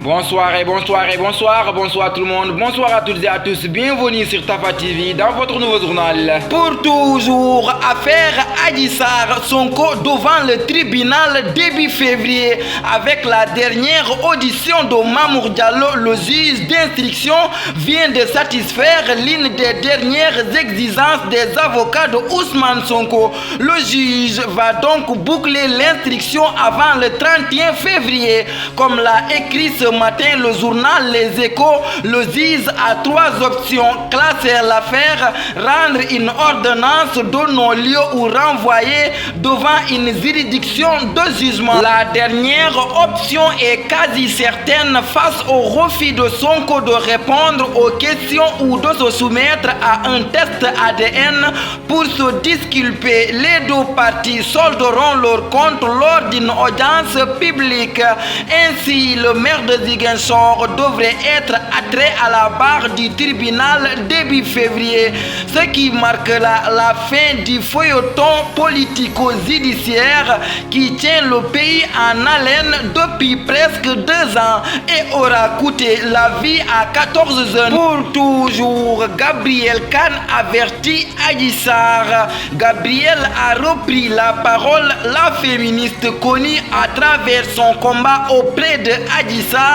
Bonsoir tout le monde, bonsoir à toutes et à tous, bienvenue sur Tafa TV dans votre nouveau journal. Pour toujours, affaire Adji Sarr, Sonko devant le tribunal début février avec la dernière audition de Mamour Diallo, le juge d'instruction vient de satisfaire l'une des dernières exigences des avocats de Ousmane Sonko. Le juge va donc boucler l'instruction avant le 31 février, comme l'a écrit ce matin le journal Les Échos. Le juge a trois options: classer l'affaire, rendre une ordonnance de non-lieu ou renvoyer devant une juridiction de jugement. La dernière option est quasi certaine face au refus de Sonko de répondre aux questions ou de se soumettre à un test ADN pour se disculper. Les deux parties solderont leur compte lors d'une audience publique. Ainsi, le maire de Ziguinchor devrait être attrait à la barre du tribunal début février, ce qui marquera la fin du feuilleton politico-judiciaire qui tient le pays en haleine depuis presque 2 ans et aura coûté la vie à 14 jeunes. Pour toujours, Gabrielle Kane avertit Adji Sarr. Gabrielle a repris la parole. La féministe connue à travers son combat auprès de Adji Sarr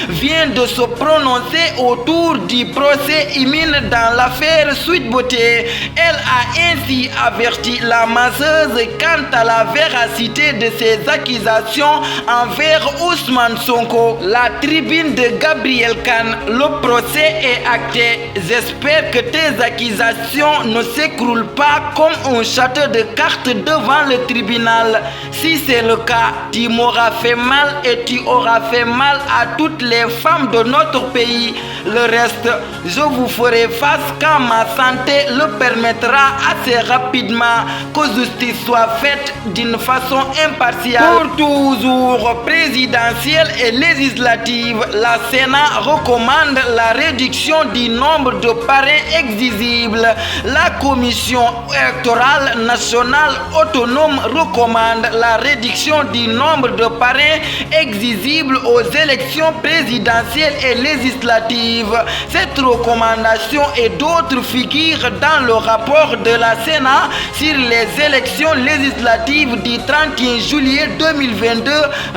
vient de se prononcer autour du procès imminent dans l'affaire Sweet Beauté. Elle a ainsi averti la masseuse quant à la véracité de ses accusations envers Ousmane Sonko. La tribune de Gabrielle Kane: le procès est acté. J'espère que tes accusations ne s'écroulent pas comme un château de cartes devant le tribunal. Si c'est le cas, tu m'auras fait mal et tu auras fait mal à toutes les femmes de notre pays. Le reste, je vous ferai face quand ma santé le permettra assez rapidement. Que justice soit faite d'une façon impartiale. Pour toujours, présidentielle et législative, la Sénat recommande la réduction du nombre de parrains exigibles. La Commission électorale nationale autonome recommande la réduction du nombre de parrains exigibles aux élections présidentielles et législatives. Cette recommandation et d'autres figurent dans le rapport de la Sénat sur les élections législatives du 31 juillet 2022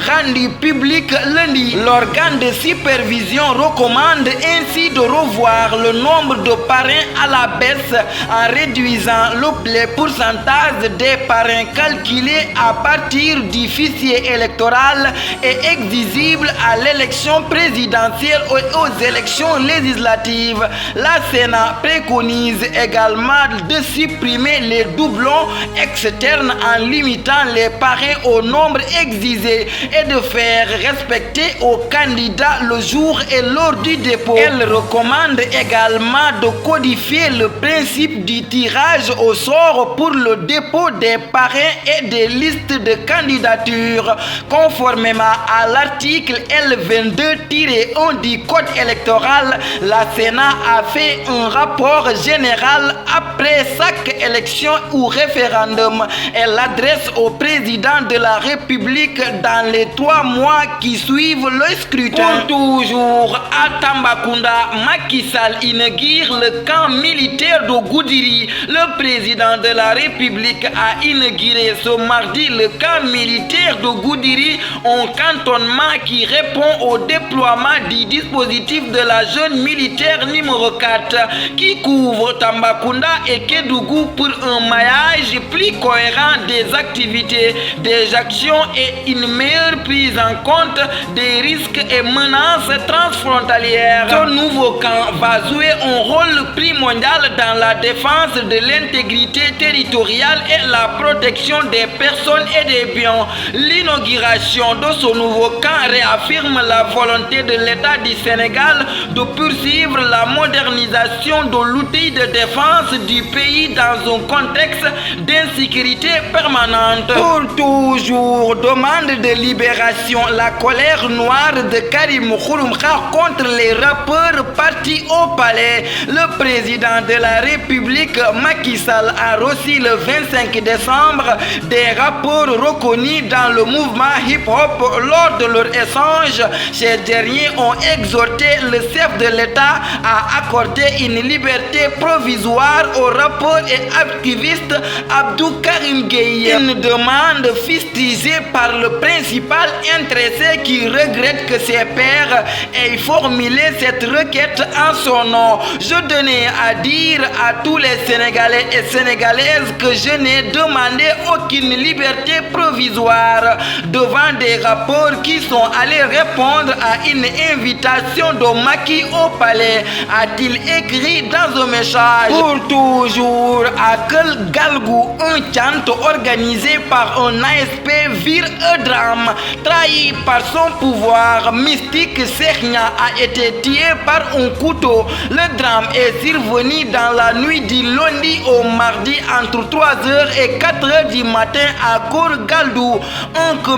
rendu public lundi. L'organe de supervision recommande ainsi de revoir le nombre de parrains à la baisse en réduisant les pourcentages des parrains calculés à partir du fichier électoral et exigibles à l'élection présidentielle et aux élections législatives. La Sénat préconise également de supprimer les doublons externes en limitant les parrains au nombre exigé et de faire respecter aux candidats le jour et l'heure du dépôt. Elle recommande également de codifier le principe du tirage au sort pour le dépôt des parrains et des listes de candidatures. Conformément à l'article L22-1 du Code électoral, la Sénat a fait un rapport général après chaque élection ou référendum. Elle l'adresse au président de la République dans les 3 mois qui suivent le scrutin. Pour toujours, à Tambacounda, Macky Sall inaugure le camp militaire de Goudiri. Le président de la République a inauguré ce mardi le camp militaire de Goudiri, un cantonnement qui répond au déploiement du dispositif de la jeune militaire numéro 4 qui couvre Tambacounda et Kédougou pour un maillage plus cohérent des activités, des actions et une meilleure prise en compte des risques et menaces transfrontalières. Ce nouveau camp va jouer un rôle primordial dans la défense de l'intégrité territoriale et la protection des personnes et des biens. L'inauguration de ce nouveau camp réaffirme la volonté de l'État du Sénégal de poursuivre la modernisation de l'outil de défense gouvernance du pays dans un contexte d'insécurité permanente. Pour toujours, demande de libération, la colère noire de Karim Xrum Xax contre les rappeurs partis au palais. Le président de la République, Macky Sall, a reçu le 25 décembre des rappeurs reconnus dans le mouvement hip-hop. Lors de leur échange, ces derniers ont exhorté le chef de l'État à accorder une liberté provisoire aux rappeurs et activistes Abdou Karim Gueye. Une demande fustigée par le principal intéressé qui regrette que ses pairs aient formulé cette requête en son nom. Je tenais à dire à tous les Sénégalais et Sénégalaises que je n'ai demandé aucune liberté provisoire devant des rappeurs qui sont allés répondre à une invitation de Macky au palais, a-t-il écrit dans un message. Pour toujours, à Keul Galgou, un chant organisé par un ASP vire un drame. Trahi par son pouvoir mystique, Cheikh Niang a été tué par un couteau. Le drame est survenu dans la nuit du lundi au mardi entre 3h et 4h du matin à Keul Galgou,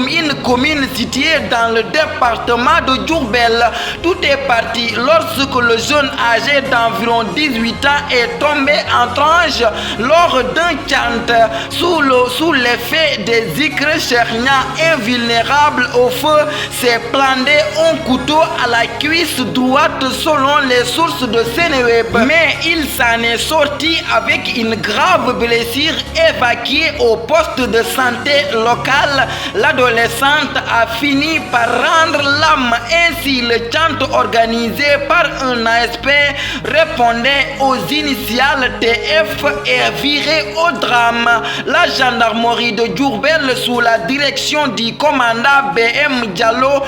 une commune située dans le département de Diourbel. Tout est parti lorsque le jeune âgé d'environ 18 ans est tombé en transe lors d'un chant. Sous l'effet des zikrs, Cheikh Niang, invulnérable au feu, s'est planté un couteau à la cuisse droite selon les sources de Seneweb. Mais il s'en est sorti avec une grave blessure, évacuée au poste de santé local. L'adolescente a fini par rendre l'âme. Ainsi, le chant organisé par un ASP répondait aux initiales TF et viré au drame. La gendarmerie de Diourbel, sous la direction du commandant BM Diallo,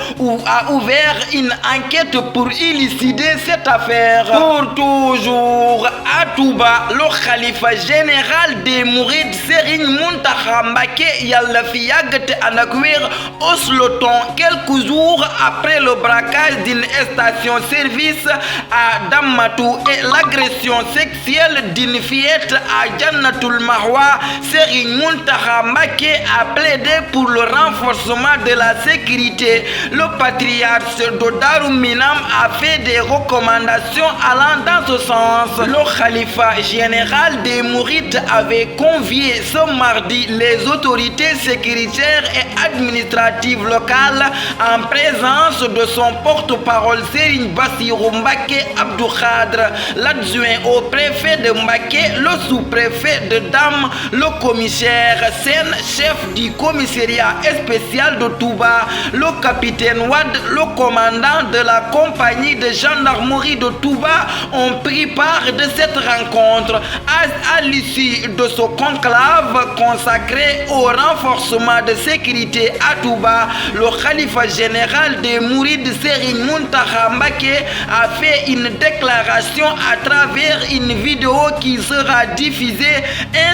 a ouvert une enquête pour élucider cette affaire. Pour toujours, à Touba, le khalifa général des Mourides, Serigne Mountakha Mbacké Yalla fi yàgg te ànd ak wér, hausse le ton quelques jours après le braquage d'une station-service à Damatou et l'agression sexuelle d'une fillette à Jannatul Mahwa. Serigne Mountakha Mbacké a plaidé pour le renforcement de la sécurité. Le patriarche de Darou Minam a fait des recommandations allant dans ce sens. Le khalifa général des Mourides avait convié ce mardi les autorités sécuritaires et administratives locales en présence de son porte-parole Serigne Bassirou Mbacké Abdou Khadre, l'adjoint au préfet de Mbacké, le sous-préfet de Dam, le commissaire Sen, chef du commissariat spécial de Touba, le capitaine Wad, le commandant de la compagnie de gendarmerie de Touba ont pris part de cette rencontre. À l'issue de ce conclave consacré au renforcement de sécurité à Touba, le khalifa général des Mourides Serigne Mountakha Mbacké a fait une déclaration à travers une vidéo qui sera diffusée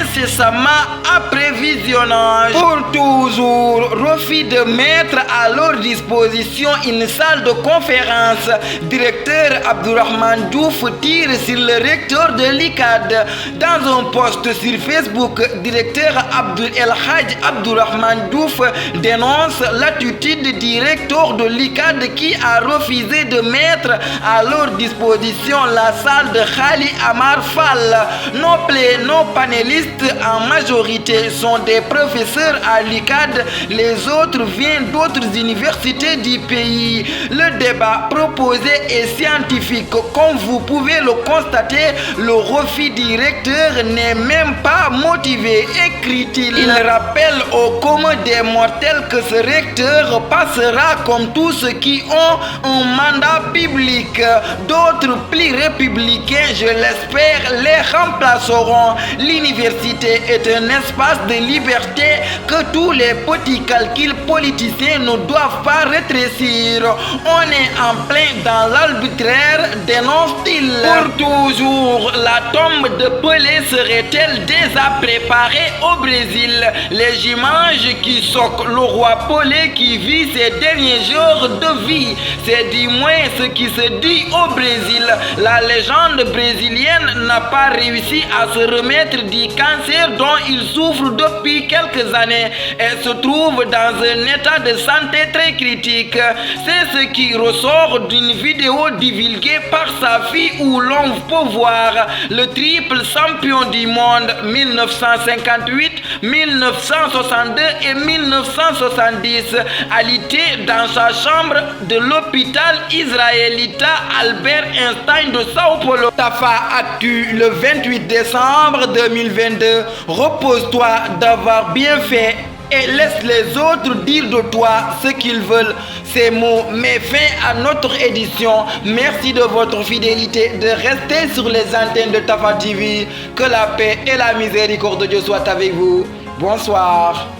incessamment après visionnage. Pour toujours, refus de mettre à leur disposition une salle de conférence. Directeur Abdourahmane Diouf tire sur le recteur de l'ICAD. Dans un post sur Facebook, directeur Abdul El Hadj Abdourahmane Diouf dénonce l'attitude du recteur de l'ICAD qui a refusé de mettre à leur disposition la salle de Khali Amar Fall. Nos panélistes en majorité sont des professeurs à l'ICAD, les autres viennent d'autres universités du pays. Le débat proposé est scientifique. Comme vous pouvez le constater, le refus du recteur n'est même pas motivé, écrit-il. Il rappelle au commun des mortels que ce recteur passera comme tous ceux qui ont un mandat public. D'autres plus républicains, je l'espère, les remplaceront. L'université est un espace de liberté que tous les petits calculs politiciens ne doivent doivent pas rétrécir. On est en plein dans l'arbitraire, dénonce-t-il. Pour toujours, la tombe de Pelé serait-elle déjà préparée au Brésil? Les images qui choquent le roi Pelé qui vit ses derniers jours de vie, c'est du moins ce qui se dit au Brésil. La légende brésilienne n'a pas réussi à se remettre du cancer dont il souffre depuis quelques années et se trouve dans un état de santé très critique. C'est ce qui ressort d'une vidéo divulguée par sa fille où l'on peut voir le triple champion du monde 1958, 1962 et 1970 alité dans sa chambre de l'hôpital israélita Albert Einstein de Sao Paulo. Tafa Actu le 28 décembre 2022. Repose-toi d'avoir bien fait et laisse les autres dire de toi ce qu'ils veulent. Ces mots mettent fin à notre édition. Merci de votre fidélité, de rester sur les antennes de Tafa TV. Que la paix et la miséricorde de Dieu soient avec vous. Bonsoir.